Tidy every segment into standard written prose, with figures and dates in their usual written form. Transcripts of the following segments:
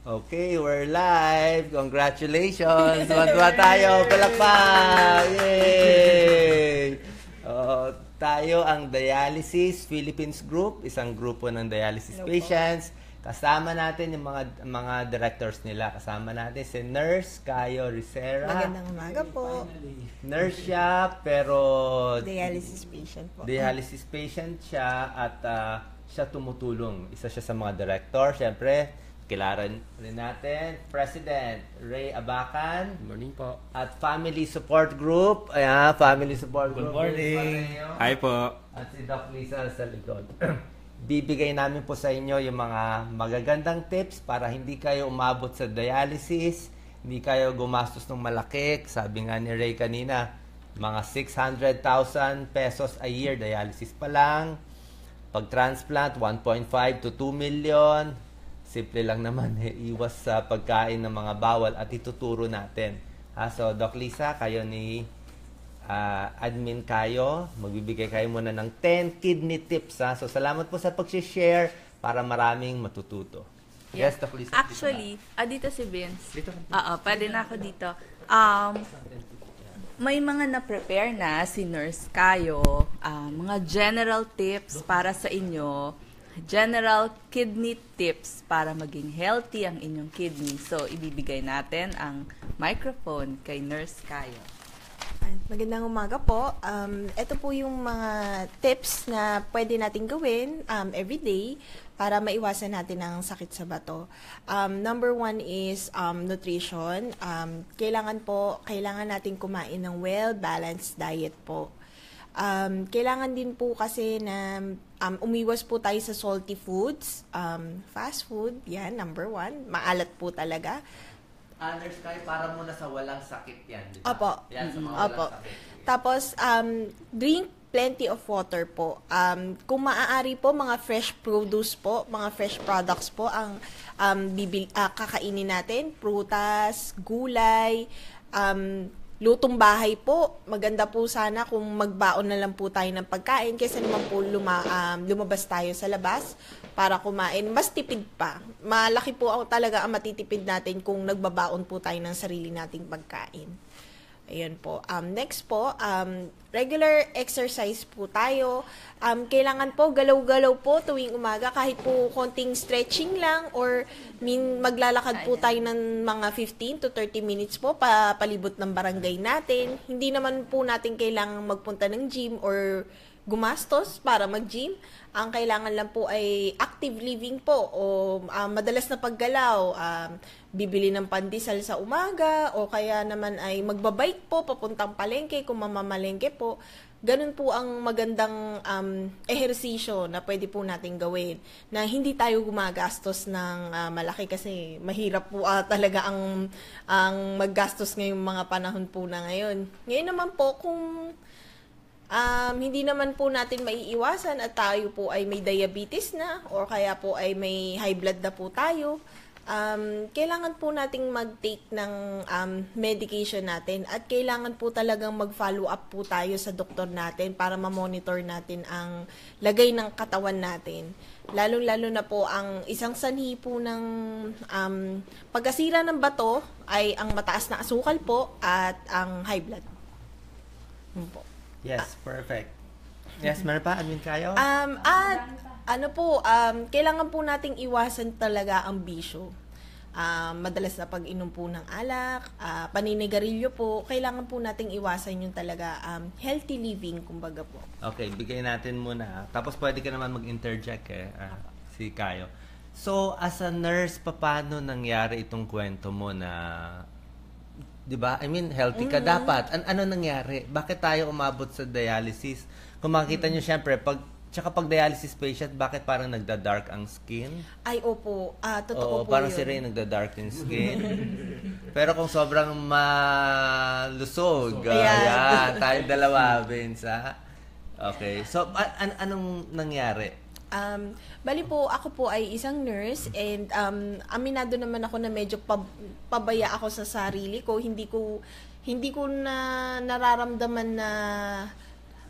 Okay, we're live. Congratulations. Tuwa tayo. Palakpak. Yay! Tayo ang Dialysis Philippines Group, isang grupo ng dialysis patients. Kasama natin yung mga directors nila. Kasama natin si Nurse Cayo Ricera. Magandang umaga po. Nurse siya, pero Dialysis patient po. Dialysis patient siya at siya tumutulong. Isa siya sa mga director. Siyempre, kilala rin natin, President Ray Abacan. Good morning po. At Family Support Group. Ayan, Family Support Group. Good morning. Hi po. At si Doc Lisa sa likod. Bibigay namin po sa inyo yung mga magagandang tips para hindi kayo umabot sa dialysis, hindi kayo gumastos ng malaki. Sabi nga ni Ray kanina, mga 600,000 pesos a year dialysis pa lang. Pag-transplant, 1.5 to 2 million. Simple lang naman, iwas sa pagkain ng mga bawal at ituturo natin. So, Doc Lisa, kayo ni admin kayo. Magbibigay kayo muna ng 10 kidney tips. So, salamat po sa pag-share para maraming matututo. Yes, Doc Lisa. Actually, dito si Vince. Pwede na ako dito. May mga na-prepare na si Nurse Cayo, mga general tips para sa inyo, general kidney tips para maging healthy ang inyong kidney. So, ibibigay natin ang microphone kay Nurse Cayo. Magandang umaga po. Ito po yung mga tips na pwede natin gawin everyday para maiwasan natin ang sakit sa bato. Number 1 is nutrition. Kailangan natin kumain ng well-balanced diet po. Kailangan din po kasi na umiwas po tayo sa salty foods, fast food, yan, number 1. Maalat po talaga. Nurse Cayo, para muna sa walang sakit yan, di ba? Opo. Yan, sa mga Opo. walang sakit. Tapos, drink plenty of water po. Kung maaari po, mga fresh produce po, mga fresh products po ang kakainin natin. Prutas, gulay, lutong bahay po. Maganda po sana kung magbaon na lang po tayo ng pagkain kaysa naman po lumabas tayo sa labas para kumain. Mas tipid pa. Malaki po talaga ang matitipid natin kung nagbabaon po tayo ng sarili nating pagkain. Ayan po. Next po, regular exercise po tayo. Kailangan po galaw-galaw po tuwing umaga kahit po konting stretching lang or maglalakad po tayo ng mga 15 to 30 minutes po palibot ng barangay natin. Hindi naman po natin kailangang magpunta ng gym or gumastos para mag-gym. Ang kailangan lang po ay active living po o madalas na paggalaw, bibili ng pandesal sa umaga o kaya naman ay magbabike po papuntang palengke kung mamamalengke po. Ganun po ang magandang ehersisyo na pwede po natin gawin na hindi tayo gumagastos ng malaki kasi mahirap po talaga ang maggastos ngayong mga panahon po na ngayon. Ngayon naman po kung hindi naman po natin maiiwasan at tayo po ay may diabetes na o kaya po ay may high blood na po tayo, kailangan po nating mag-take ng medication natin at kailangan po talagang mag-follow up po tayo sa doktor natin para ma-monitor natin ang lagay ng katawan natin. Lalo-lalo na po ang isang sanhi po ng pagkasira ng bato ay ang mataas na asukal po at ang high blood. Po. Yes, perfect. Yes, meron pa, admin kayo? Kailangan po nating iwasan talaga ang bisyo. Madalas na pag-inom po ng alak, paninigarilyo po, kailangan po nating iwasan yung talaga healthy living, kumbaga po. Okay, bigay natin muna. Tapos pwede ka naman mag-interject si Cayo. So, as a nurse, paano nangyari itong kwento mo na 'di ba? I mean, healthy ka dapat. Ano nangyari? Bakit tayo umabot sa dialysis? Kung makita niyo syempre, pag dialysis patient, bakit parang nagda-dark ang skin? Ay, opo. Totoo po parang yun. si Ray nagda-dark yung skin. Pero kung sobrang malusog, ayan, tayong dalawa, Vince, ha? Okay. So, anong nangyari? Bali po, ako po ay isang nurse and aminado naman ako na medyo pabaya ako sa sarili ko. Hindi ko na nararamdaman na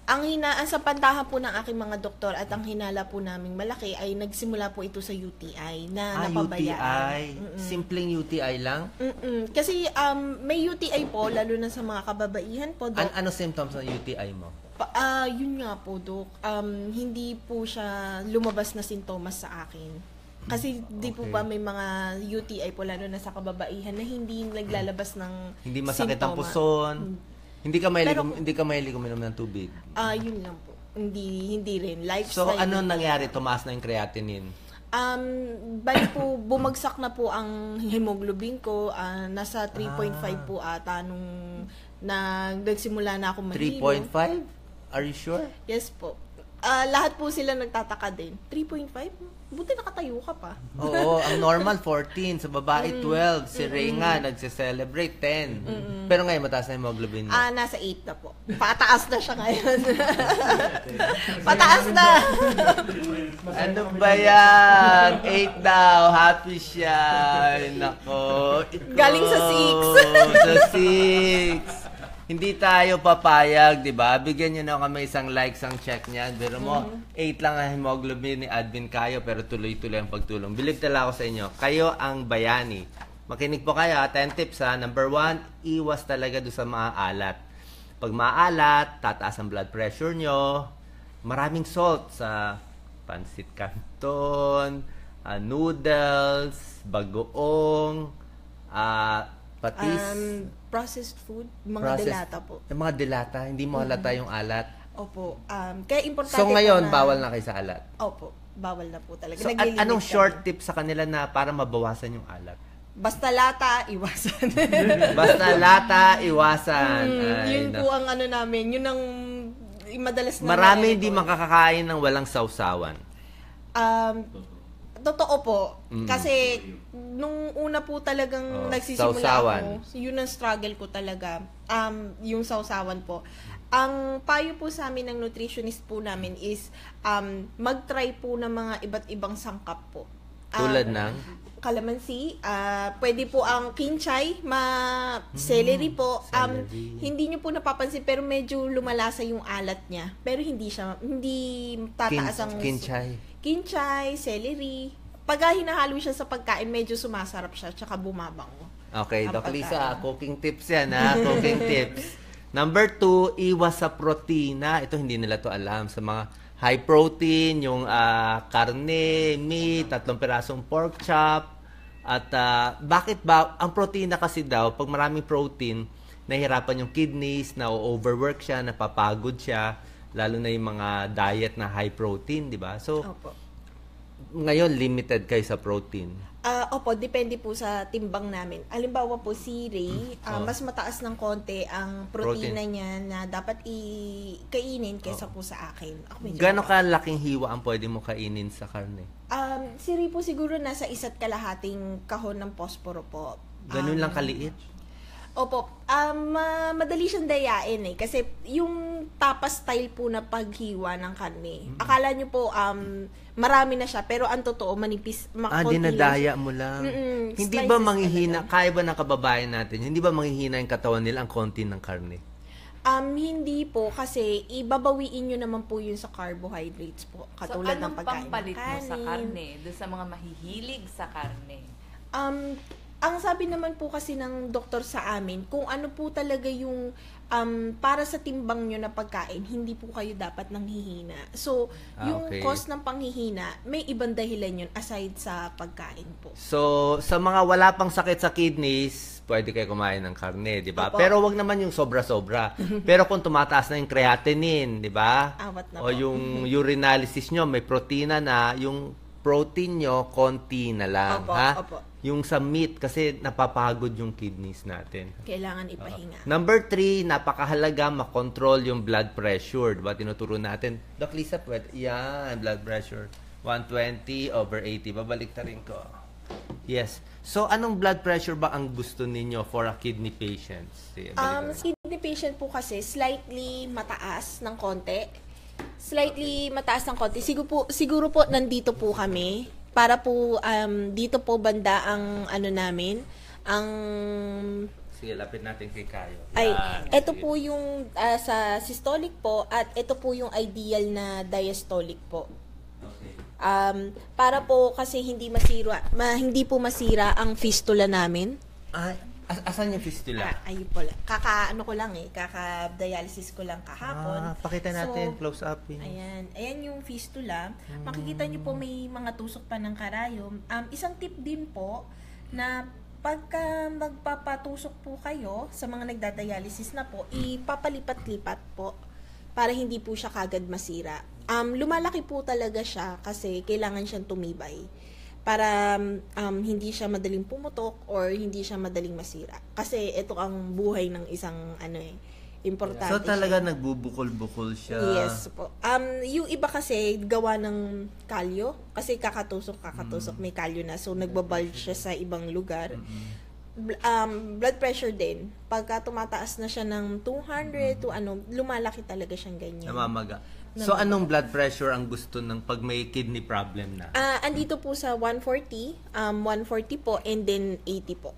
ang sa pantahan po ng aking mga doktor at ang hinala po naming malaki ay nagsimula po ito sa UTI na napabayaan. UTI. Simpleng UTI lang? Kasi may UTI po, lalo na sa mga kababaihan po, Dok. Ano symptoms ng UTI mo? Yun nga po, Dok. Hindi po siya lumabas na sintomas sa akin. Kasi di po ba may mga UTI po, lalo na sa kababaihan, na hindi naglalabas ng Hindi masakit ang sintoma. puson. Hindi ka mahilig uminom ng tubig. Yun lang po. Hindi rin. So, Lifestyle. ano nangyari? Tumaas na yung creatinine? Bali po, bumagsak na po ang hemoglobin ko. Nasa 3.5 po ata nung nagsimula na ako mahilo. 3.5? Are you sure? Yes po. Lahat po sila nagtataka din. 3.5? Buti nakatayo ka pa. Oo, ang normal 14, sa babae 12. Si Ray nga nagse-celebrate 10. Pero ngayon mataas na yung hemoglobin mo. Nasa 8 na po. Pataas na siya ngayon. Pataas na! Ano ba yan? 8 daw. Happy siya. Ay, nako. Ikaw. Galing sa 6. Sa 6. Hindi tayo papayag, di ba? Bigyan nyo na kami isang like, isang check niyan. Pero mo, 8 lang ang hemoglobin ni Admin Kayo, pero tuloy-tuloy ang pagtulong. Believe talaga ako sa inyo. Kayo ang bayani. Makinig po kayo, 10 tips ha. Number 1, iwas talaga doon sa maalat. Pag maalat, tataas ang blood pressure nyo. Maraming salt sa pansit canton, noodles, bagoong, patis. Processed food, mga delata po. Yung mga delata, hindi mo halata yung alat. Opo. Kaya importante So po ngayon, na, bawal na kayo sa alat. Opo. Bawal na po talaga. So Naglilimit anong kami. short tip sa kanila na para mabawasan yung alat? Basta lata, iwasan. Basta lata, iwasan. Ay, Yun po ang ano namin. Yun ang madalas na Marami nangyayari hindi po. makakakain ng walang sausawan. Totoo po. Kasi nung una po talagang nagsisimula sausawan. ako, yun ang struggle ko talaga. Yung sausawan po. Ang payo po sa amin ng nutritionist po namin is mag-try po ng mga iba't ibang sangkap po. Tulad ng? Kalamansi, pwede po ang kinchay, celery po. Celery. Hindi nyo po napapansin pero medyo lumalasa yung alat niya. Pero hindi tataas ang kinchay, celery. Pag hinahalo siya sa pagkain, medyo sumasarap siya, tsaka bumabango. Okay, ang Doc Lisa, pagkain. cooking tips yan ha, cooking tips. Number 2, iwas sa protina. Ito hindi nila to alam. Sa mga high protein, yung karne, meat, 3 pirasong pork chop. At bakit ba, ang protina kasi daw, pag maraming protein, nahihirapan yung kidneys, na-overwork siya, napapagod siya, lalo na yung mga diet na high protein, di ba? So, Opo. ngayon, limited kayo sa protein. Opo, depende po sa timbang namin. Halimbawa po si Ray, mas mataas ng konti ang protina niya na dapat kainin kaysa po sa akin. Ako medyo Gano'ng kalaking hiwa ang pwede mo kainin sa karne? si Ray po siguro nasa 1 kalahating kahon ng posporo po. Ganun lang kaliit? Opo, madali siyang dayain kasi yung tapa style po na paghiwa ng karne. Akala nyo po marami na siya pero ang totoo manipis, konti lang Dinadaya siya. mo lang. Hindi Slices ba manghihina, talaga. kaya ba ng kababayan natin, hindi ba manghihina yung katawan nila ang konti ng karne? Hindi po kasi ibabawiin nyo naman po yun sa carbohydrates po. Katulad ng pagkain ng pampalit mo sa kanin. karne? Doon sa mga mahihilig sa karne? Ang sabi naman po kasi ng doktor sa amin, kung ano po talaga yung para sa timbang nyo na pagkain, hindi po kayo dapat nanghihina. So, yung okay. cause ng panghihina, may ibang dahilan yun aside sa pagkain po. So, sa mga wala pang sakit sa kidneys, pwede kayo kumain ng karne, di ba? Opo. Pero wag naman yung sobra-sobra. Pero kung tumataas na yung creatinine, di ba? Awat na O po. yung urinalysis nyo, may protina na, yung protein nyo, konti na lang. Opo, ha? opo. Yung sa meat, kasi napapagod yung kidneys natin. Kailangan ipahinga. Number 3, napakahalaga makontrol yung blood pressure. Diba? Tinuturo natin. Doc Lisa, pwede. Yan, blood pressure. 120/80. Babalik ta rin ko. Yes. So, anong blood pressure ba ang gusto ninyo for a kidney patient? Sige, balik ta rin. Kidney patient po kasi slightly mataas ng konti. Slightly mataas ng konti. Siguro po nandito po kami para po dito po banda ang ano namin, ang Sige, lapit natin kay Kayo. Ay, Yan. ito Sige. po yung sa systolic po at ito po yung ideal na diastolic po. Okay. Para po kasi hindi hindi po masira ang fistula namin. Ay, asan yung fistula? Ayun po lang. Kaka-dialysis ko lang kahapon. Pakita natin, So, close up. Ayan yung fistula. Makikita niyo po may mga tusok pa ng karayom. Isang tip din po na pagka magpapatusok po kayo sa mga nagdadialysis na po, ipapalipat-lipat po para hindi po siya kagad masira. Lumalaki po talaga siya kasi kailangan siyang tumibay para hindi siya madaling pumutok or hindi siya madaling masira. Kasi ito ang buhay ng isang importante. So talaga siya. nagbubukol-bukol siya. Yes po. Yung iba kasi gawa ng kalyo kasi kakatusok may kalyo na. So nagbabulge siya sa ibang lugar. Blood pressure din. Pagka tumataas na siya ng 200 to lumalaki talaga siyang ganyan. Namamaga. So anong blood pressure ang gusto ng pag may kidney problem na? Andito po sa 140, 140 po and then 80 po.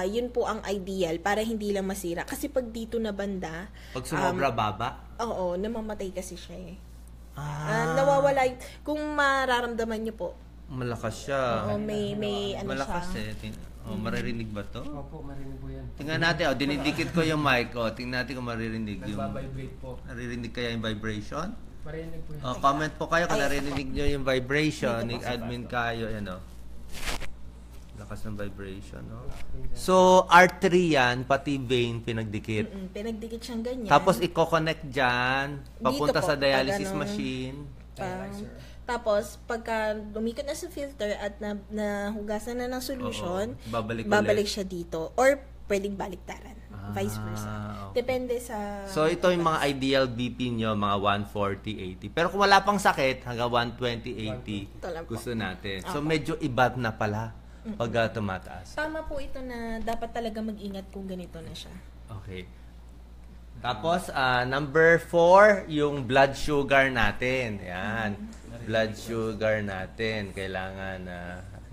Yun po ang ideal para hindi lang masira. Kasi pag dito na banda, Pag sumobra baba? oo, namamatay kasi siya eh. Nawawala. Kung mararamdaman niyo po, Malakas siya. oo, may Malakas siya. Maririnig ba to? Opo, marinig po yan. Tingnan natin, dinidikit ko yung mic. Tingnan natin kung maririnig yung... Nagbabibrate po. Naririnig kaya yung vibration? Marinig po yan. Comment po kayo kung narinig nyo yung vibration ni admin kayo. Lakas ng vibration. So, artery yan, pati vein, pinagdikit. Pinagdikit siyang ganyan. Tapos, i-connect dyan, papunta Dito po, sa dialysis pag ano, machine. Tapos, pagka lumikot na sa filter at nahugasan na ng solution, Oo, babalik ulit. siya dito. Or, pwedeng baliktaran. Vice versa. Okay. Depende sa... So, ito yung mga ideal BP nyo, mga 140, 80. Pero kung wala pang sakit, hanggang 120, 80, Ito lang po. gusto natin. So, medyo iba na pala pag tumataas. Tama po ito na dapat talaga mag-ingat kung ganito na siya. Okay. Tapos, number 4, yung blood sugar natin. Yan. Blood sugar natin. Kailangan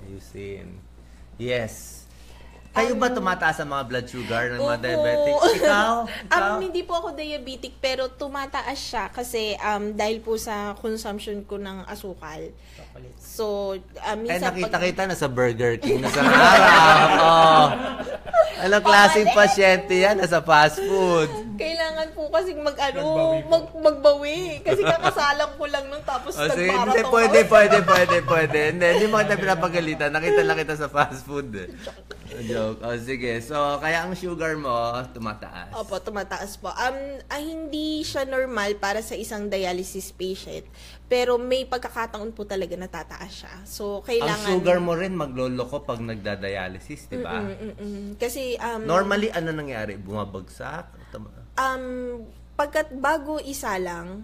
ayusin. Yes. Kayo ba tumataas ang mga blood sugar ng mga Opo. diabetics? Ikaw? Hindi po ako diabetic pero tumataas siya kasi dahil po sa consumption ko ng asukal. So, minsan Nakita-kita na sa Burger King na sa araw. Anong klaseng pasyente yan? Nasa fast food. Kailangan po kasi magbawi. Kasi kakasalang ko lang nun tapos Sige, nagmarathon. pwede. Hindi mo kita pinapagalitan. Nakita lang kita sa fast food. Joke. Sige. So, kaya ang sugar mo, tumataas. Opo, tumataas po. Hindi siya normal para sa isang dialysis patient. Pero may pagkakataon po talaga na tataas siya. So, kailangan... Ang sugar mo rin magloloko pag nagda-dialysis, di ba? Kasi... Normally, ano nangyari? Bumabagsak? bago isa lang,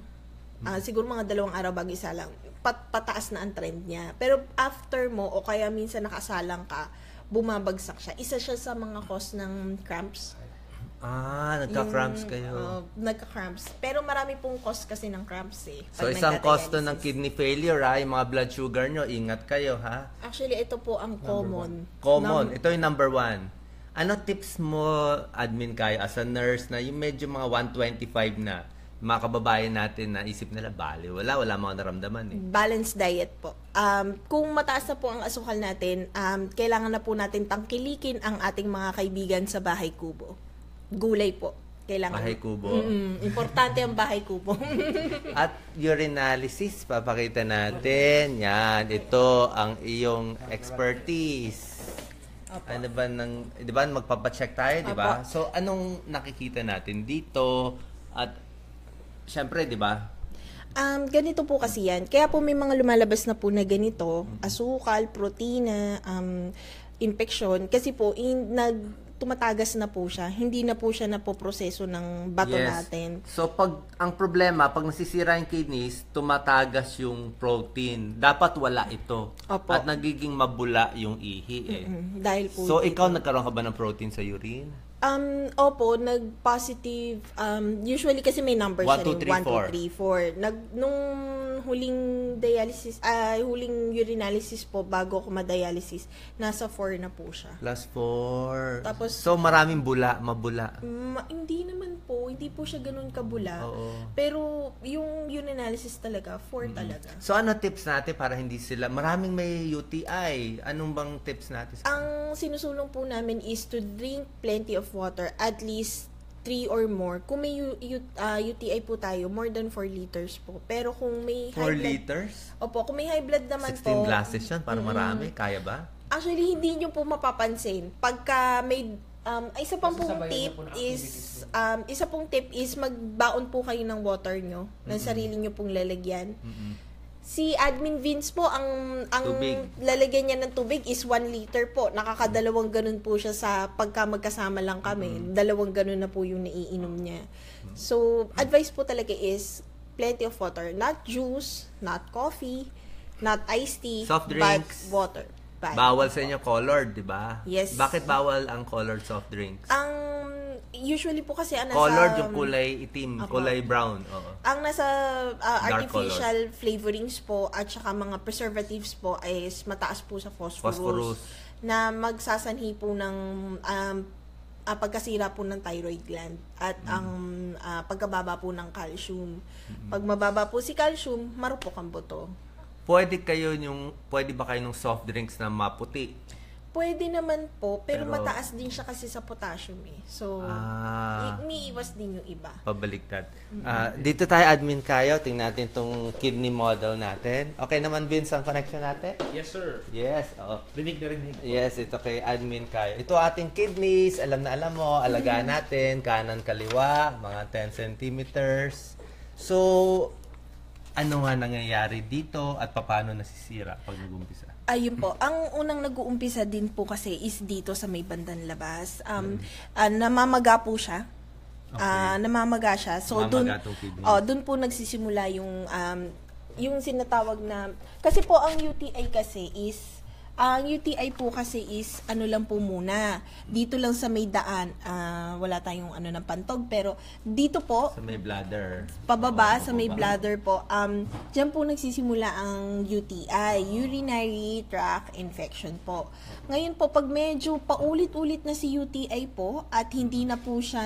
siguro mga 2 araw bago isa lang, pataas na ang trend niya. Pero after mo, o kaya minsan nakasalang ka, bumabagsak siya. Isa siya sa mga cause ng cramps. Nagka-cramps kayo. Nagka-cramps. Pero marami pong cause kasi ng cramps eh. So, pag isang cause to ng nagda-dialysis. kidney failure, yung mga blood sugar nyo, ingat kayo, ha? Actually, ito po ang common. Ito yung number 1. Ano tips mo, admin kayo, as a nurse na yung medyo mga 125 na, mga kababayan natin na isip nila, wala mga naramdaman eh. Balanced diet po. Kung mataas na po ang asukal natin, kailangan na po natin tangkilikin ang ating mga kaibigan sa bahay kubo. Gulay po. Kailangan. Bahay kubo. Importante ang bahay kubo. At urinalysis, papakita natin. Yan, ito ang iyong expertise. Ano ba di ba magpapacheck tayo, di ba? Opo. So, anong nakikita natin dito? At, syempre, di ba? Ganito po kasi yan. Kaya po may mga lumalabas na po na ganito, asukal, protina, infection. Kasi po, tumatagas na po siya. Hindi na po siya napoproseso ng bato natin. So, ang problema, pag nasisira yung kidneys, tumatagas yung protein. Dapat wala ito. Opo. At nagiging mabula yung ihi eh. Dahil po So, dito. ikaw nagkaroon ka ba ng protein sa urine? Opo, nag-positive, usually kasi may number 1, siya 2, 3, 1, 2, 3, 4. Nung huling dialysis, huling urinalysis po, bago ako ma-dialysis, nasa 4 na po siya. Plus 4. Tapos, so, maraming mabula. Hindi naman po, hindi po siya ganun kabula. Oo. Pero, yung urinalysis talaga, 4 talaga. So, ano tips natin para hindi sila, maraming may UTI. Anong bang tips natin? Ang sinusulong po namin is to drink plenty of water, at least 3 or more. Kung may UTI po tayo, more than 4 liters po. Pero kung may 4 high blood, liters? opo, kung may high blood naman 16 po, glasses yan, parang marami. Kaya ba? actually hindi nyo po mapapansin. Pagka may isa pang pong Sasabayan tip niyo po ng is activities isa pong tip is magbaon po kayo ng water nyo, ng sarili nyo pong lalagyan. Si Admin Vince po, ang Tubig. lalagyan niya ng tubig is 1 liter po. Nakakadalawang ganun po siya sa pagka magkasama lang kami. Dalawang ganun na po yung naiinom niya. So, advice po talaga is plenty of water. Not juice, not coffee, not iced tea, Soft but drinks. water. Bawal sa inyo colored, di ba? Yes. Bakit bawal ang colored soft drinks? Usually po kasi Colored yung kulay itim, Apo. kulay brown. Oo. ang nasa Dark artificial flavorings po at saka mga preservatives po is mataas po sa phosphorus. Na magsasanhi po ng pagkasira po ng thyroid gland at ang pagkababa po ng calcium. Pag mababa po si calcium, marupok ang buto. Pwede ba kayo ng soft drinks na maputi? Pwede naman po, pero Pero- mataas din siya kasi sa potassium eh. So, umiiwas din yung iba. Pabaliktad. Dito tayo, admin kayo. Tingnan natin itong kidney model natin. Okay naman, Vince, ang connection natin? Yes, sir. Yes. Oo. Rinig na rinig. Yes, ito kay admin kayo. Ito ating kidneys. Alam na alam mo. Alagaan natin. Kanan, kaliwa. Mga 10 centimeters. So, ano nga nangyayari dito at paano nasisira pag nag-umpisa? Ayun po. Ang unang nag-uumpisa din po kasi is dito sa may bandang labas. Namamaga po siya. Okay. Namamaga siya. So, Namamaga tong kidney. dun po nagsisimula yung sinatawag na, kasi po ang UTI kasi is, ang UTI po kasi is, ano lang po muna, dito lang sa may daan, wala tayong ng pantog, pero dito po, Sa may bladder. pababa Oo, sa may pababa. bladder po, dyan po nagsisimula ang UTI, urinary tract infection po. Ngayon po, pag medyo paulit-ulit na si UTI po, at hindi na po siya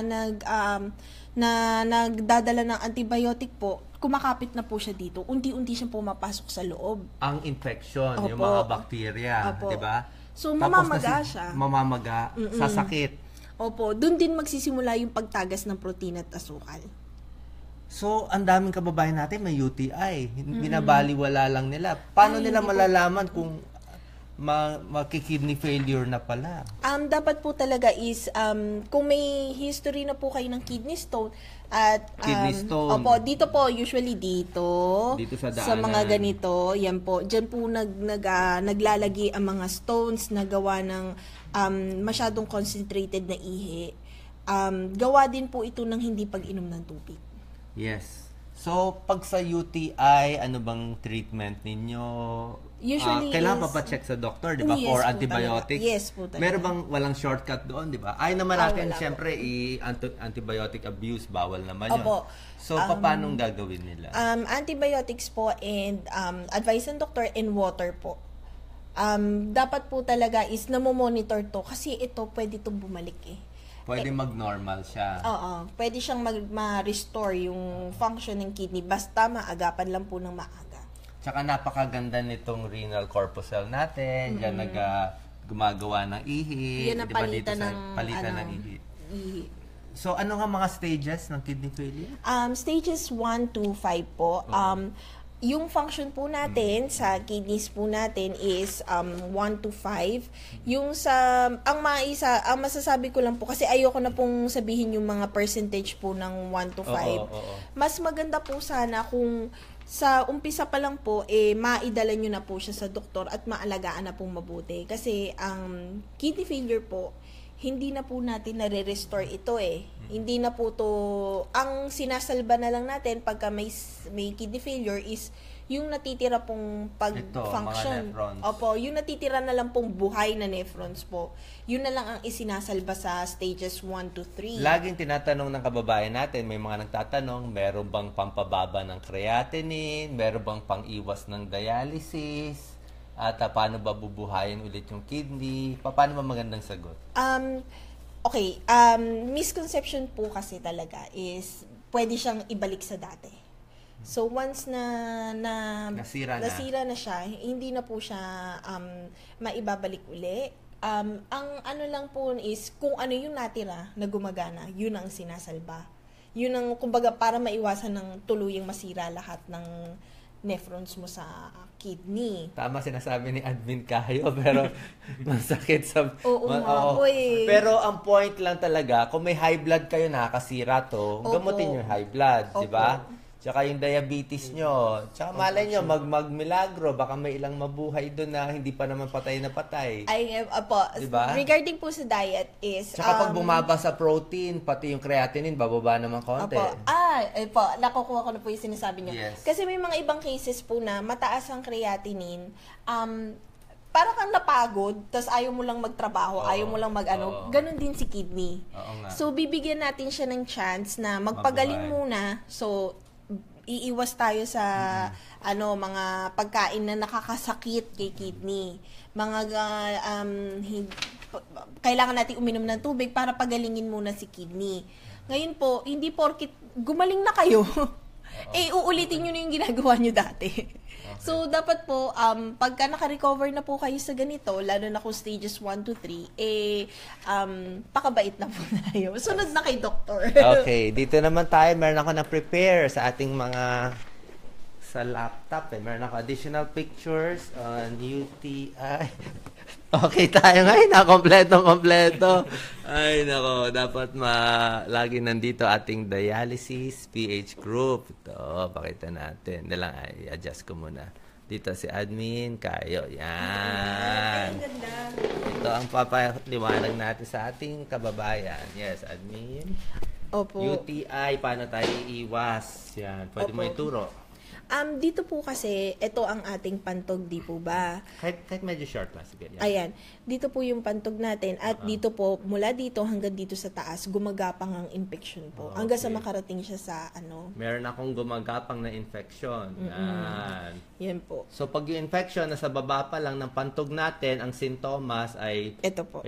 nagdadala ng antibiotic po, kumakapit na po siya dito, unti-unti siyang pumapasok sa loob. Ang infection, yung Opo. mga bacteria, Opo. di ba? So, Tapos mamamaga siya. Mamamaga, sasakit. Opo, dun din magsisimula yung pagtagas ng protein at asukal. So, ang daming kababayan natin may UTI. Binabaliwala lang nila. Paano nila malalaman kung makikidney failure na pala? Dapat po talaga is, kung may history na po kayo ng kidney stone, at Kidney stone. Opo, dito po, usually dito. Dito sa Sa mga daanan. ganito, yan po. Diyan po naglalagi ang mga stones na gawa ng masyadong concentrated na ihi. Gawa din po ito ng hindi pag-inom ng tubig. Yes. So, pag sa UTI, ano bang treatment ninyo? Usually kailangan is- pa-check sa doktor, di ba? Yes For po antibiotics. talaga. Yes po talaga. Meron bang walang shortcut doon, di ba? Ay naman natin, wala po. syempre, antibiotic abuse, bawal naman yun. Opo. So, paano gagawin nila? Antibiotics po and advice ng doktor and water po. Dapat po talaga is namomonitor to kasi ito pwede itong bumalik eh. Pwede mag-normal siya. Oo, pwede siyang ma-restore yung function ng kidney basta maagapan lang po ng maaga. Tsaka napakaganda nitong renal corpuscle natin. Yan gumagawa ng ihi. Yan ang Di ba palitan dito sa ng palitan ng ihi. So, ano nga mga stages ng kidney failure? Stages 1 to 5 po. Yung function po natin sa kidneys po natin is 1 to 5. Yung ang masasabi ko lang po kasi ayoko na pong sabihin yung mga percentage po ng 1 to 5. Oo. Mas maganda po sana kung sa umpisa pa lang po maidala nyo na po siya sa doktor at maalagaan na pong mabuti kasi ang kidney failure po hindi na po natin nare-restore ito eh. Hindi na po to, ang sinasalba na lang natin pagka may kidney failure is yung natitira pong pag-function. Ito, mga nephrons. Opo, yung natitira na lang pong buhay na nephrons po, yun na lang ang isinasalba sa stages 1 to 3. Laging tinatanong ng kababayan natin, may mga nagtatanong, meron bang pampababa ng creatinine, meron bang pang-iwas ng dialysis, at paano ba bubuhayin ulit yung kidney? Paano ba magandang sagot? Okay, misconception po kasi talaga is pwede siyang ibalik sa dati. So once Nasira na siya, hindi na po siya maibabalik uli. Ang ano lang po is kung ano yung natira na gumagana, yun ang sinasalba. Yun ang kumbaga para maiwasan ng tuluyang masira lahat ng nephrons mo sa kidney. Tama sinasabi ni Admin Kayo, pero masakit sa... Oo nga po eh. Pero ang point lang talaga, kung may high blood kayo, nakakasira to, Opo. gamutin yung high blood, di ba? Tsaka yung diabetes nyo. Tsaka malay nyo, magmilagro, baka may ilang mabuhay doon na hindi pa naman patay na patay. Ay, apo. Diba? Regarding po sa diet is... Tsaka pag bumaba sa protein, pati yung creatinine, bababa naman konti. Apo. Po, nakukuha ko na po yung sinasabi niyo. Yes. Kasi may mga ibang cases po na mataas ang creatinine, para kang napagod, tas ayaw mo lang magtrabaho, ayaw mo lang ganun din si kidney. Oo nga. So, bibigyan natin siya ng chance na magpagaling muna. So, iiwas tayo sa mga pagkain na nakakasakit kay kidney. Kailangan natin uminom ng tubig para pagalingin muna si kidney. Ngayon po, hindi porkit gumaling na kayo, uulitin nyo na yung ginagawa nyo dati. Okay. So, dapat po, pagka naka-recover na po kayo sa ganito, lalo na kung stages 1 to 3, pakabait na po tayo. Sunod na kay doktor. Okay, dito naman tayo. Meron ako na-prepare sa ating mga sa laptop. Meron ako additional pictures on UTI. Okay tayo ngayon. Kompleto. Ay, nako. Dapat lagi nandito ating dialysis PH group. Ito, pakita natin. Nalang, i-adjust ko muna. Dito si Admin Kayo. Yan. Ito ang papaliwanag natin sa ating kababayan. Yes, Admin. Opo. UTI, paano tayo iiwas? Yan. Pwede mo ituro. Dito po kasi, ito ang ating pantog, di po ba? Kahit medyo short lang. Sige. Yan. Ayan. Dito po yung pantog natin. At dito po, mula dito hanggang dito sa taas, gumagapang ang infection po. Hanggang sa makarating siya sa Meron akong gumagapang na infection. Yan. Yan po. So, pag yung infection nasa baba pa lang ng pantog natin, ang sintomas ay Ito po.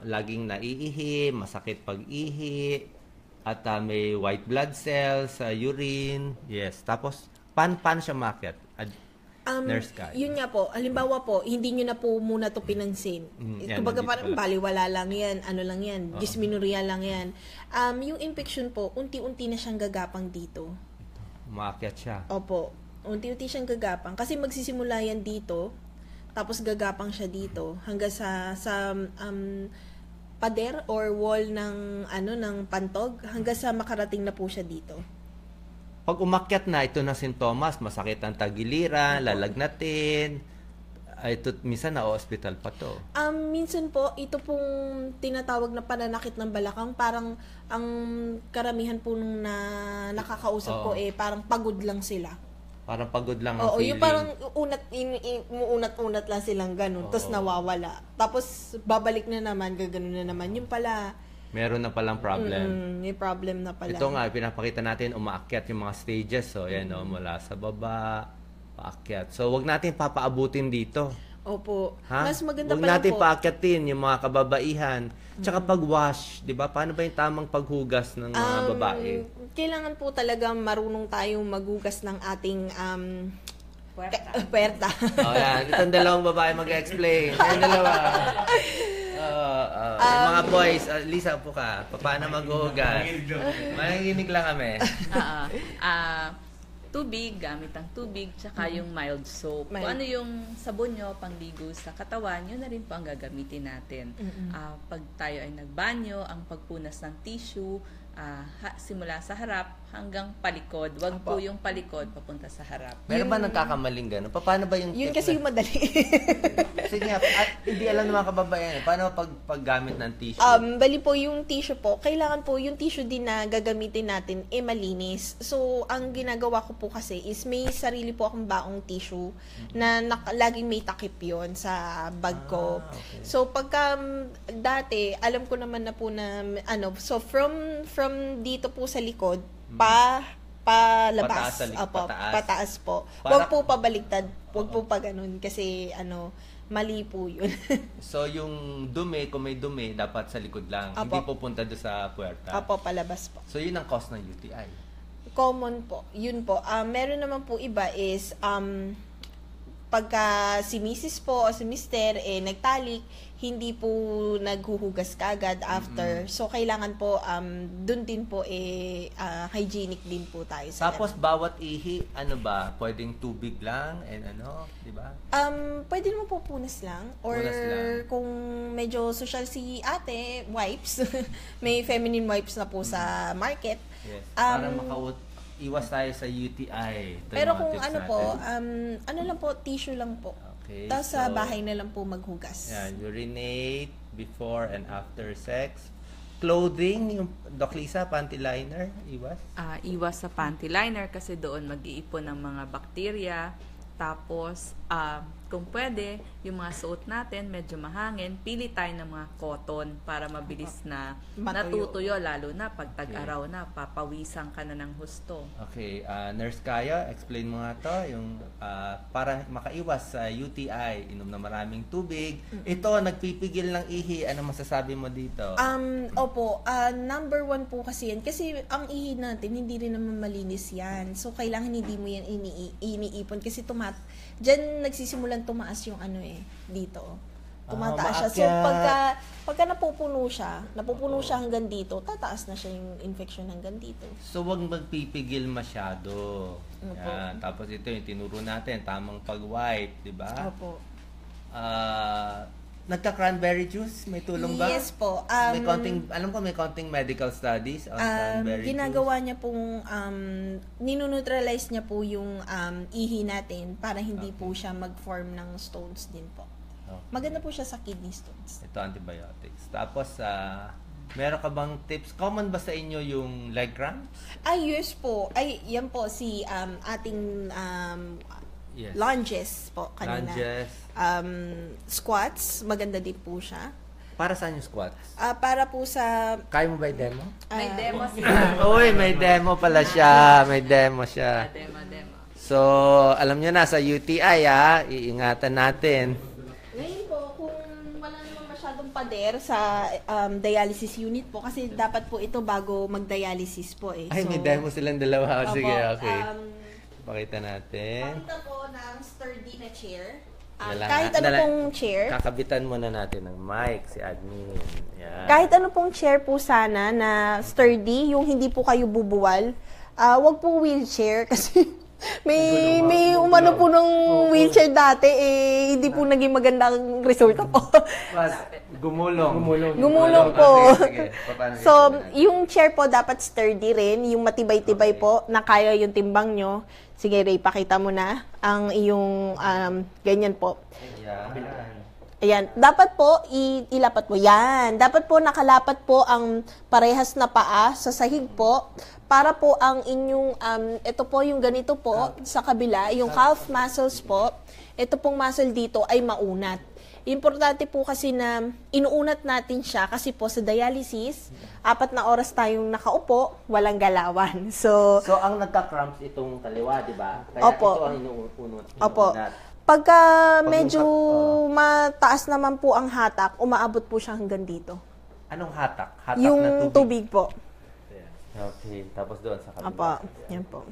laging naiihi, masakit pag-ihi, at may white blood cells sa urine. Yes. Tapos, paano siya maakyat? Nurse Kai. Yun nga po, halimbawa po, hindi nyo na po muna to pinansin. Kumbaga parang baliwala lang yan, lang yan, dysmenorrhea lang yan. Yung infection po, unti-unti na siyang gagapang dito. Maakyat siya. Opo, unti-unti siyang gagapang. Kasi magsisimula yan dito, tapos gagapang siya dito, hanggang sa pader or wall ng pantog, hanggang sa makarating na po siya dito. Pag umakyat na, ito na sintomas, masakit ang tagiliran, lalagnatin, ito minsan na hospital pa to. Minsan po, ito pong tinatawag na pananakit ng balakang, parang ang karamihan po nung nakakausap ko parang pagod lang sila. Parang pagod lang ang feeling. Yung parang unat-unat lang silang ganun, tapos nawawala. Tapos babalik na naman, gaganon na naman. Yung pala, meron na palang problem. May problem na pala. Ito nga, pinapakita natin, umaakyat yung mga stages. So, yan mula sa baba, paakyat. So, wag natin papaabutin dito. Opo. Ha? Mas maganda Wag pala natin po. paakyatin yung mga kababaihan. Tsaka pag-wash, di ba? Paano ba yung tamang paghugas ng mga babae? Kailangan po talaga marunong tayong maghugas ng ating Puwerta. puwerta. Yan. Itong dalawang babae mag-explain. Yung dalawa. Yung mga boys, Lisa po ka. Paano maghugas? Makikinig lang kami. Tubig, gamit ang tubig, tsaka yung mild soap. Mild. Kung ano yung sabon nyo, pangligo sa katawan, yun na rin po ang gagamitin natin. Pag tayo ay nagbanyo, ang pagpunas ng tissue, simula sa harap hanggang palikod. Wag po yung palikod papunta sa harap. Meron ba nagkakamaling gano'n? Paano ba yung Yun tip kasi na- yung madali. Sige nga, hindi alam ng mga kababayan. Paano paggamit ng tissue? Bali po yung tissue po, kailangan po yung tissue din na gagamitin natin malinis. So, ang ginagawa ko po kasi is may sarili po akong baong tissue na laging may takip yon sa bag ko. Okay. So, pagka dati, alam ko naman na po na so from dito po sa likod, palabas. Pataas sa Opo, pataas. pataas po. Para- Huwag po pabaliktad. Huwag po pa ganun kasi mali po yun. So, yung dumi, kung may dumi, dapat sa likod lang. Apo. Hindi pupunta doon sa puwerta. Opo, palabas po. So, yun ang cause ng UTI. Common po. Yun po. Meron naman po iba is pagka si Mrs. po o si Mr. nagtalik, hindi po naghuhugas kagad after. So, kailangan po, dun din po, hygienic din po tayo sa Tapos, bawat ihi, ano ba? Pwedeng tubig lang and di ba? pwede naman po punas lang. Or Punas lang. kung medyo social si ate, wipes. May feminine wipes na po sa market. Yes. Para iwas tayo sa UTI. Ito Pero yung mga kung tips ano natin. po, lang po, tissue lang po. Okay, Tapos sa so, bahay na lang po maghugas. Yan, urinate before and after sex. Clothing, yung Doc Lisa, panty liner, iwas. Iwas sa panty liner kasi doon mag-iipon ng mga bakterya. Tapos, kung pwede, yung mga suot natin, medyo mahangin, pili tayo ng mga cotton para mabilis na Matuyo. natutuyo, lalo na pag tag-araw na, papawisan ka na ng husto. Okay, Nurse Kaya, explain mo nga to, yung para makaiwas sa UTI, inom na maraming tubig. Ito, nagpipigil ng ihi. Ano masasabi mo dito? Opo, number one po kasi yan. Kasi ang ihi natin, hindi rin naman malinis yan. So, kailangan hindi mo yan iniipon. Kasi dyan nagsisimulan tumaas yung dito. Tumataas siya. So, maakyat. pagka napupuno siya hanggang dito, tataas na siya yung infection hanggang dito. So, wag magpipigil masyado. Opo. Yan. Tapos ito yung tinuro natin, tamang pag-wipe, di ba? Opo. Nagka-cranberry juice, may tulong ba? Yes po. May konting medical studies on cranberry ginagawa niya pong ninoneutralize niya po yung ihi natin para hindi po siya mag-form ng stones din po. Okay. Maganda po siya sa kidney stones. Ito, antibiotics. Tapos, meron ka bang tips? Common ba sa inyo yung leg cramps? Yes po. Yan po si ating Yes. lunges po kanina. Lunges. Squats, maganda din po siya. Para saan yung squats? Para po sa Kaya mo ba i-demo? May demo Uy, may demo pala siya. May demo siya. demo. So, alam nyo na, sa UTI, iingatan natin. ngayon po, kung wala naman masyadong pader sa dialysis unit po, kasi dapat po ito bago mag-dialysis po Ay, may demo silang dalawa. Opo, Sige, okay. Pakita natin. Pakita po ng sturdy na chair. Wala Kahit nga. ano pong chair. Kakabitan muna natin ng mic, si admin. Yan. Kahit ano pong chair po sana na sturdy, yung hindi po kayo bubuwal. Wag po wheelchair kasi may umano po ng wheelchair dati hindi po naging magandang resulta po. Gumulong po. Sige. Paano So, natin? yung chair po dapat sturdy rin, yung matibay-tibay po, na kaya yung timbang nyo. Sige, Ray, pakita mo na ang iyong ganyan po. Yan. Ayan, dapat po ilapat mo. Yan, dapat po nakalapat po ang parehas na paa sa sahig po para po ang inyong ito po yung ganito po sa kabila, yung calf muscles po. Ito pong muscle dito ay maunat. Importante po kasi na inuunat natin siya kasi po sa dialysis, 4 na oras tayong nakaupo, walang galawan. So, ang nagka-cramps itong kaliwa, di ba? Kaya Opo. ito ang inuunat. opo. Pagka medyo mataas naman po ang hatak, umaabot po siya hanggang dito. Anong hatak? Hatak Yung na tubig tubig. po. Okay, tapos doon sa kabila. Opo, yan po.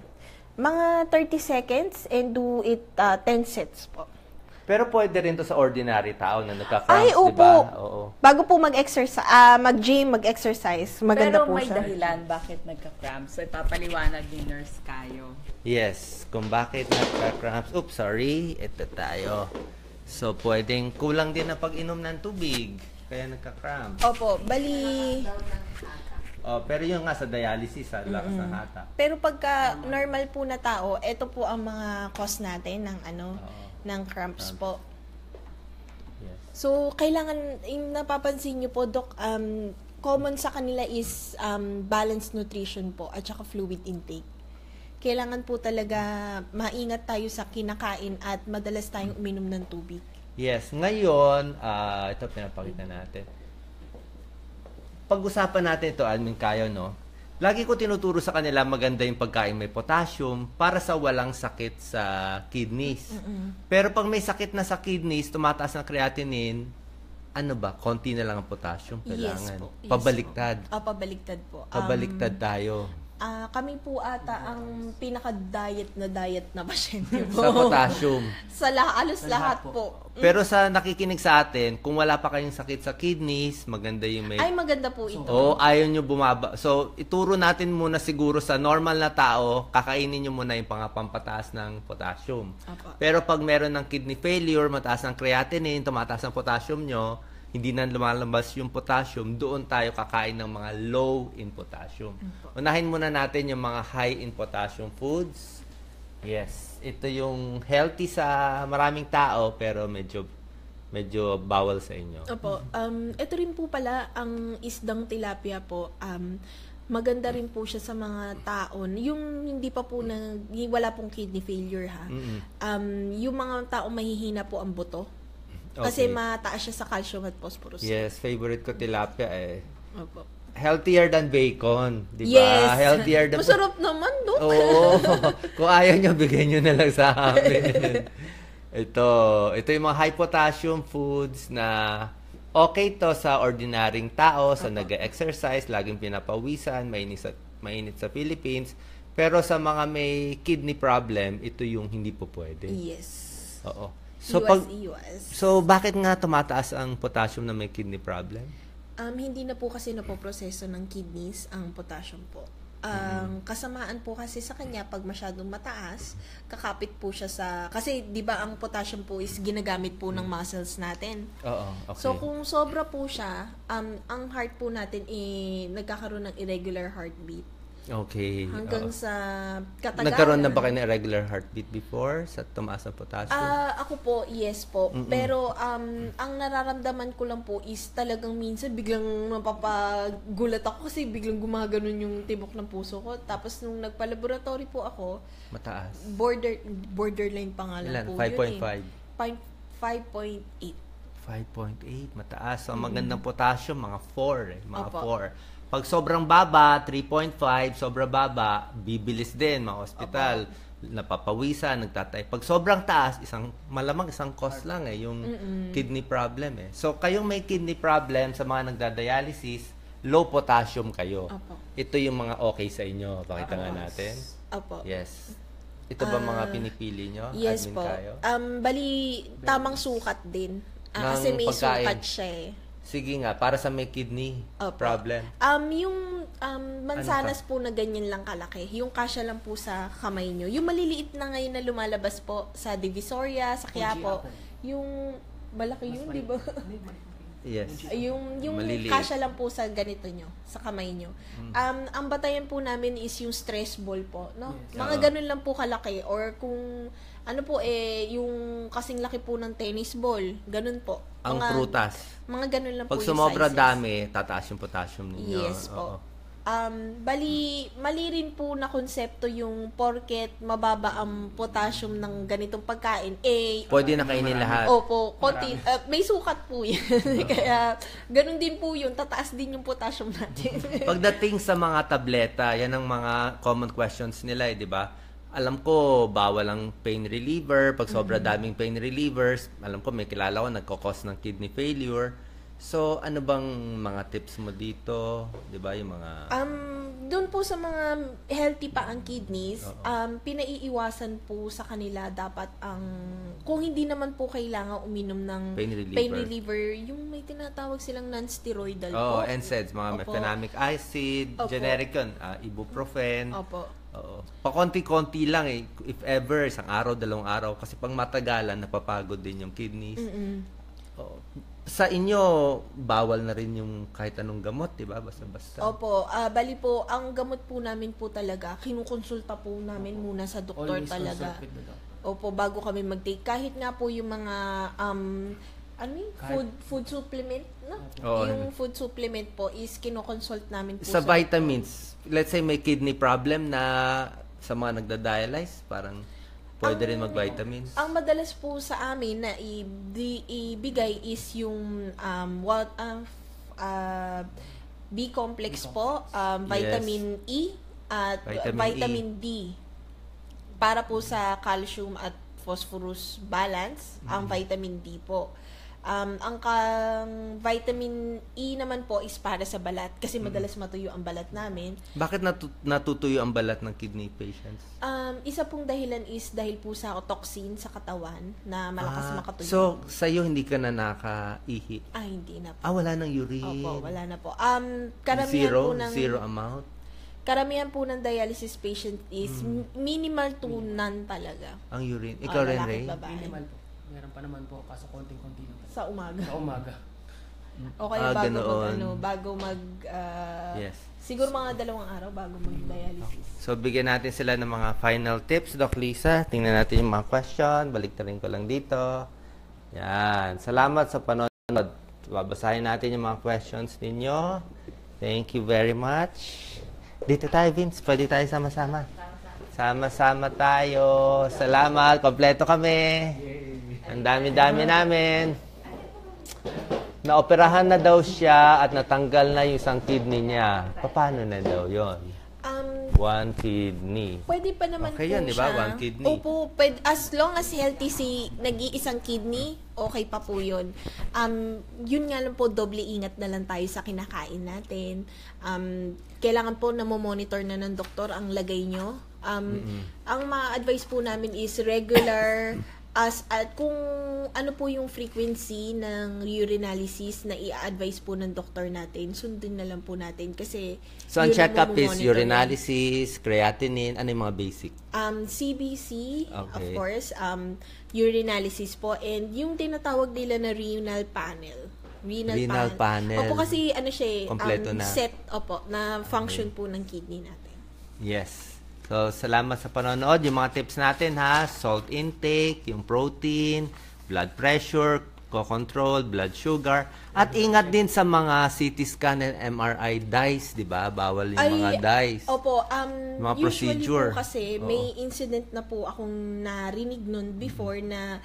Mga 30 seconds and do it 10 sets po. Pero pwede rin to sa ordinary tao na nagka-cramps, Ay, di opo. ba? Oo. Bago po mag-exercise, mag-gym, mag-exercise, maganda Pero po may siya. dahilan bakit nagka-cramp. So, ipapaliwanag ni Nurse Kayo. Yes, kung bakit nagka-cramps. Oops, sorry. Ito tayo. So, pwedeng kulang din na pag-inom ng tubig. Kaya nagka-cramps. Opo, bali... pero yun nga sa dialysis, lakas ng hata. Pero pagka normal po na tao, ito po ang mga cause natin ng ng cramps po. Yes. So, kailangan, yung napapansin nyo po, Doc, common sa kanila is balanced nutrition po at saka fluid intake. Kailangan po talaga maingat tayo sa kinakain at madalas tayong uminom ng tubig. Yes. Ngayon, ito pinapakita natin. Pag-usapan natin ito, Admin Kayo, no? Lagi ko tinuturo sa kanila maganda yung pagkain may potassium para sa walang sakit sa kidneys. Pero pag may sakit na sa kidneys, tumataas ng creatinine, ano ba? Konti na lang ang potassium kailangan. Yes po. Yes Pabaliktad. po. Pabaliktad po. Pabaliktad tayo. Kami po ata ang pinaka-diet na pasyente po. Sa potassium. Sa alos lahat po. Pero sa nakikinig sa atin, kung wala pa kayong sakit sa kidneys, maganda yung may... Ay, maganda po ito. Oo, ayaw nyo bumaba. So, ituro natin muna siguro sa normal na tao, kakainin nyo muna yung pampataas ng potassium. Apa. Pero pag meron ng kidney failure, mataas ng creatinine, tumataas ng potassium nyo, hindi na lumalabas yung potassium, doon tayo kakain ng mga low in potassium. Unahin muna natin yung mga high in potassium foods. Yes, ito yung healthy sa maraming tao, pero medyo bawal sa inyo. Opo. Ito rin po pala, ang isdang tilapia po, maganda rin po siya sa mga taon. Yung hindi pa po wala pong kidney failure ha. Yung mga taong mahihina po ang buto. Kasi mataas siya sa calcium at phosphorus. Yes, favorite ko tilapia eh. Opo. Healthier than bacon, di ba? Yes. Healthier than... Masarap naman, Dok. Oo. Kung ayaw nyo, bigay nyo na lang sa amin. Ito yung mga high potassium foods na okay to sa ordinaryong tao, sa nag-exercise, laging pinapawisan, mainit sa Philippines. Pero sa mga may kidney problem, ito yung hindi po pwede. Yes. Oo. iwas. So, bakit nga tumataas ang potassium na may kidney problem? Hindi na po kasi napoproseso ng kidneys ang potassium po. Ang kasamaan po kasi sa kanya, pag masyadong mataas, kakapit po siya sa... Kasi, di ba, ang potassium po is ginagamit po ng muscles natin. Oo, okay. So, kung sobra po siya, ang heart po natin, nagkakaroon ng irregular heartbeat. Okay. Hanggang sa katagalan. Nagkaroon na ba kayo ng regular heartbeat before sa tumaas ng potassium? Ako po, yes po. Pero ang nararamdaman ko lang po is talagang minsan biglang mapapagulat ako kasi biglang gumaganon yung tibok ng puso ko. Tapos nung nagpa-laboratory po ako, mataas. Borderline pa nga lang Ilan? po 5.5? 5.8. 5.8, mataas. So, magandang potassium, mga 4 mga Opo. 4. Pag sobrang baba, 3.5, sobra baba, bibilis din, mga hospital. Napapawisan, nagtatay. Pag sobrang taas, malamang isang cause lang yung kidney problem eh. So, kayong may kidney problem sa mga nagda-dialysis, low potassium kayo. Opo. Ito yung mga okay sa inyo. Pakita nga natin. Opo. Yes. Ito ba mga pinipili nyo? Yes Admin po. Kayo? Bali, tamang sukat din. Kasi Ng may pagkain. sukat siya eh. Sige nga, para sa may kidney Opo. problem. Yung mansanas po na ganyan lang kalaki, yung kasya lang po sa kamay nyo. Yung maliliit na ngayon na lumalabas po sa Divisoria, sa Quiapo, yung malaki yun, di ba? Yes. yung Maliliit. kasya lang po sa ganito nyo, sa kamay nyo. Ang batayan po namin is yung stress ball po, no? Mga ganun lang po kalaki. Or kung ano po yung kasing laki po ng tennis ball, ganun po. Ang prutas. Mga ganun lang po Pag yung sumobra sizes. dami, tataas yung potassium ninyo. Yes po. Oo. Mali rin po na konsepto yung porket mababa ang potassium ng ganitong pagkain. Pwede na kainin lahat. Opo, konti, may sukat po yan. Kaya, ganun din po yun. Tataas din yung potassium natin. Pagdating sa mga tableta, yan ang mga common questions nila, di ba? Alam ko, bawal ang pain reliever. Pag sobra daming pain relievers, alam ko, may kilala ko, nagkakos ng kidney failure. So, ano bang mga tips mo dito? Di ba, yung mga... Doon po sa mga healthy pa ang kidneys, pinaiiwasan po sa kanila dapat kung hindi naman po kailangan uminom ng pain reliever, yung may tinatawag silang non-steroidal po. NSAIDs, mga mefenamic acid, Opo. generic yun, ibuprofen. Opo. Oo. Pakonti-konti lang eh. If ever, isang araw, 2 araw. Kasi pang matagalan, napapagod din yung kidneys. Oo. sa inyo, bawal na rin yung kahit anong gamot, di ba? Basta-basta. Opo, bali po, ang gamot po namin po talaga, kinukonsulta po namin muna sa doktor Always talaga. consult with the doctor. Opo, bago kami mag-take. Kahit nga po yung mga, food supplement, no? Oo. Yung food supplement po is kinokonsult namin po Sa vitamins, let's say may kidney problem na sa mga nagda-dialyze, parang pwede rin mag-vitamins. Ang madalas po sa amin na ibigay is yung B-complex po, vitamin E at vitamin D. Para po sa calcium at phosphorus balance, ang vitamin D po. Ang vitamin E naman po is para sa balat kasi madalas matuyo ang balat namin. Bakit natutuyo ang balat ng kidney patients? Isa pong dahilan is dahil po sa toxin sa katawan na malakas makatuyo. So, sa'yo hindi ka na nakaihi? Hindi na po. Wala nang urine? Opo, wala na po. Karamihan Zero amount? Karamihan po ng dialysis patient is minimal to none talaga. Ang urine? Ikaw rin, lalaki, Ray? babae. Minimal po. Meron pa naman po, kaso konting-konti lang. Sa umaga. Sa umaga. O kaya ganoon. bago mag Yes. siguro mga 2 araw bago mag-dialysis. So, bigyan natin sila ng mga final tips, Doc Lisa. Tingnan natin yung mga question. Baliktarin ko lang dito. Yan. Salamat sa panonood. Babasahin natin yung mga questions ninyo. Thank you very much. Dito tayo, Vince. Pwede tayo sama-sama. Sama-sama tayo. Salamat. Kompleto kami. Ang dami-dami namin. Naoperahan na daw siya at natanggal na yung isang kidney niya. Paano na daw yon? One kidney. Pwede pa naman Okay po yun, di ba? siya. One kidney. Opo, pwede, as long as healthy si nag-iisang kidney, okay pa po yun. Yun nga lang po, doble ingat na lang tayo sa kinakain natin. Kailangan po na monitor na ng doktor ang lagay nyo. Ang ma-advise po namin is regular at kung ano po yung frequency ng urinalysis na i-advise po ng doktor natin, sundin na lang po natin kasi So, ang yun check-up is mamomonitor urinalysis, creatinine, ano yung mga basic? CBC, of Okay. course, urinalysis po, and yung tinatawag nila na renal panel. Renal panel. Opo, kasi ano siya, Kompleto na. set, na function po ng kidney natin. Yes. So, salamat sa panonood. Yung mga tips natin ha, salt intake, yung protein, blood pressure, co-control, blood sugar, at ingat din sa mga CT scan and MRI dyes, di ba? Bawal yung mga dyes. Opo, Mga usually procedure. po kasi Oo. may incident na po akong narinig nun before na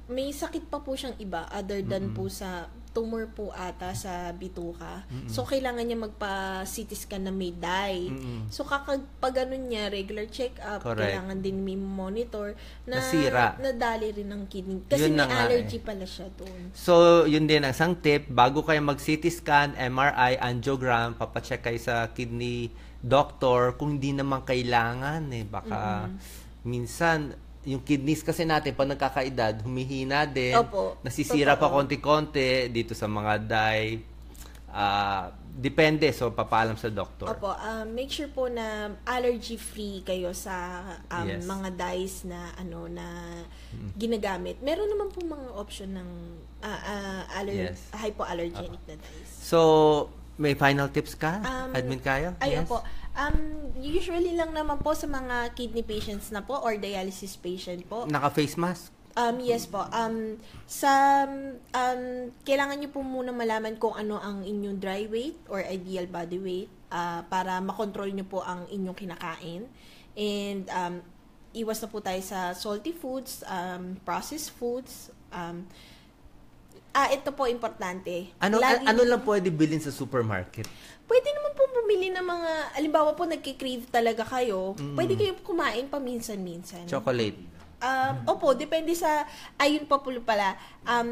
may sakit pa po siyang iba other than po sa tumor po ata sa bituka. So, kailangan niya magpa-CT scan na may dye. So, kapag ganun niya, regular check-up, Correct. kailangan din may monitor na Nasira. nadali rin ng kidney. Kasi Yun na may nga allergy pala siya doon. So, yun din ang isang tip. Bago kayo mag-CT scan, MRI, angiogram, papacheck kayo sa kidney doctor kung hindi naman kailangan. Baka minsan, yung kidneys kasi natin, pag nagkakaedad, humihina din. Opo. Nasisira pa Totoo. konti-konti dito sa mga dye. Depende. So, papaalam sa doktor. Opo, make sure po na allergy-free kayo sa Yes. mga dyes na ginagamit. Meron naman po mga option ng Yes. hypoallergenic na dyes. So, may final tips ka? Admin kayo? Ay, Yes? opo. Usually lang naman po sa mga kidney patients na po or dialysis patient po. Naka-face mask? Yes po. Kailangan niyo po muna malaman kung ano ang inyong dry weight or ideal body weight para makontrol niyo po ang inyong kinakain. And iwas na po tayo sa salty foods, processed foods. Ito po importante. Ano Lagi- lang pwede bilhin sa supermarket? Pwede naman po bumili ng mga, alimbawa po nagki-crave talaga kayo, pwede kayo kumain paminsan-minsan. Chocolate. Opo, depende sa, ayun pa po pala,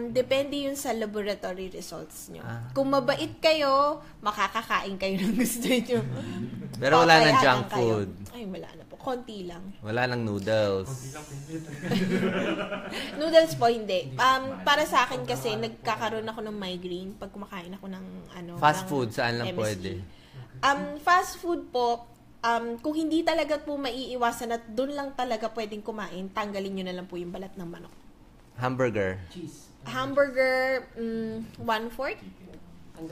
depende yun sa laboratory results nyo. Kung mabait kayo, makakakain kayo ng gusto nyo. Pero wala nang Papayagan junk kayo. food. Ay, wala na po. Konti lang. Wala nang noodles. Noodles po, hindi. Para sa akin kasi, nagkakaroon ako ng migraine pag kumakain ako ng Fast ng food, saan lang MSG. pwede? Fast food po, kung hindi talaga po maiiwasan at doon lang talaga pwedeng kumain, tanggalin nyo na lang po yung balat ng manok. Hamburger. Cheese. Hamburger, 1/4.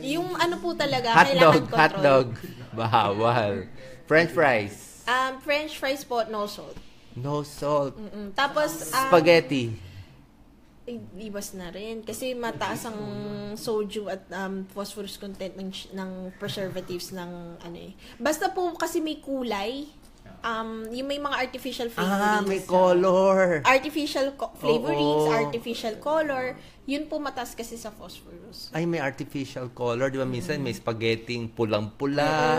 Yung ano po talaga, kailangan control. Hotdog. Bawal. French fries. French fries po, no salt. No salt. Tapos, Spaghetti. iwas na rin. Kasi mataas ang sodium at phosphorus content ng preservatives ng ano eh. Basta po kasi may kulay. Yung may mga artificial flavorings. May color. Artificial flavorings, Oo. artificial color. Yun po mataas kasi sa phosphorus. Ay, may artificial color. Di ba minsan may spaghetti pulang-pula.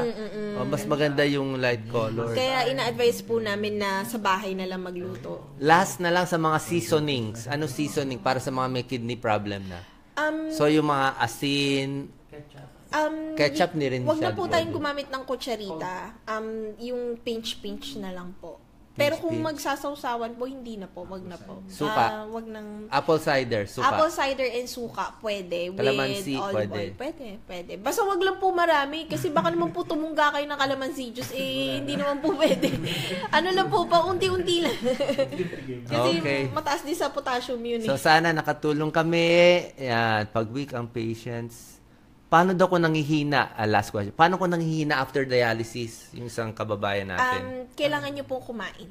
Mas maganda yung light color. Kaya ina-advise po namin na sa bahay na lang magluto. Last na lang sa mga seasonings. Ano seasoning para sa mga may kidney problem na? So, yung mga asin, ketchup ni rin Wag siya, na po di ba? tayong gumamit ng kutsarita. Yung pinch-pinch na lang po. Pero kung magsasawsawan po, hindi na po. Wag na po. Suka. Wag nang... Apple cider, suka. Apple cider and suka, pwede. Calamansi, with olive pwede. oil, pwede. Basta wag lang po marami. Kasi baka naman po tumungga kayo ng calamansi juice. Hindi naman po pwede. Ano lang po, unti-unti lang. Kasi Okay. mataas din sa potassium yun. So, sana nakatulong kami. Yan, pag weak ang patients. Paano daw ko nangihina? Last question. Paano ko nangihina after dialysis? Yung isang kababayan natin. Kailangan nyo po kumain.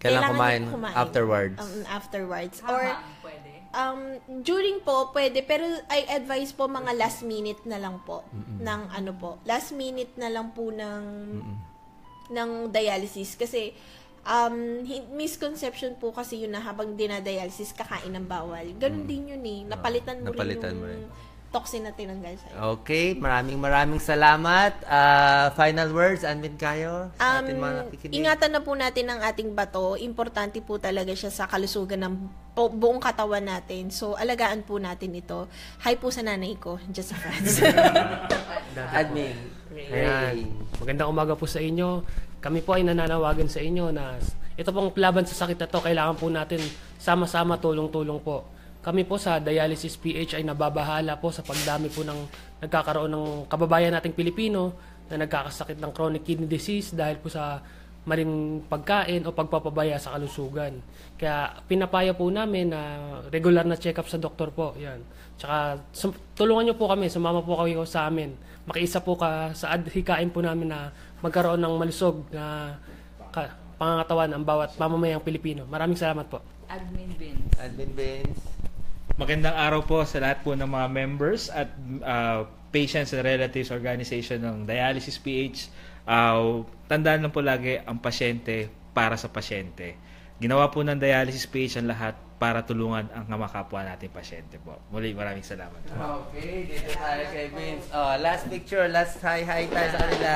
Kailangan nyo kumain afterwards. Afterwards. Or, Pwede. during po, pwede. Pero I advise po mga last minute na lang po. Ng ano po. Last minute na lang po ng dialysis. Kasi, misconception po kasi yun na habang dinadialysis, kakain ng bawal. Ganun din yun eh. Napalitan mo rin yung toxin na tinanggal sa'yo. Okay, maraming salamat. Final words, Anvin Cayo, sa ating mga nakikinig. Ingatan na po natin ang ating bato. Importante po talaga siya sa kalusugan ng buong katawan natin. So, alagaan po natin ito. Hi po sa nanay ko, dyan sa France. Admin. Ayan. Magandang umaga po sa inyo. Kami po ay nananawagan sa inyo na ito pong laban sa sakit na to, kailangan po natin sama-sama tulong-tulong po. Kami po sa Dialysis PH ay nababahala po sa pagdami po ng nagkakaroon ng kababayan nating Pilipino na nagkakasakit ng chronic kidney disease dahil po sa maling pagkain o pagpapabaya sa kalusugan. Kaya pinapaya po namin na regular na check-up sa doktor po. Yan. Tsaka tulungan niyo po kami, sumama po kayo sa amin. Makiisa po ka sa hikain po namin na magkaroon ng malusog na pangangatawan ang bawat mamamayang Pilipino. Maraming salamat po. Admin Vince. Admin Vince. Magandang araw po sa lahat po ng mga members at patients and relatives organization ng Dialysis PH. Tandaan lang po lagi ang pasyente para sa pasyente. Ginawa po ng Dialysis PH ang lahat para tulungan ang mga kapwa nating pasyente po. Muli, maraming salamat. Okay, dito tayo kay Vince. Last picture, last hi tayo sa kanila.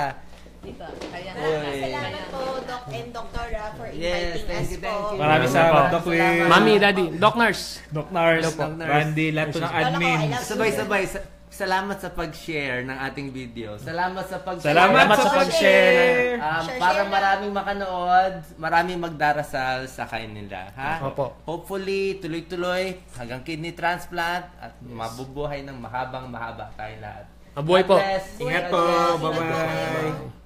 Dito. Kaya Salamat po, Doc and Dr. for inviting thank us you. po. Maraming salamat, Doc Will, Mami, Daddy, Doc Nurse. Doc Nars, Doc Nars. Randy, lahat po ng admin. Sabay-sabay. Salamat sa pag-share ng ating video. Salamat sa pag-share. Salamat sa pag-share. Para maraming makanood, maraming magdarasal sa kanila. Ha? Opo. Hopefully, tuloy-tuloy hanggang kidney transplant at mabubuhay ng mahaba tayo lahat. Mabuhay po. God bless. Ingat po. God bless. Bye-bye.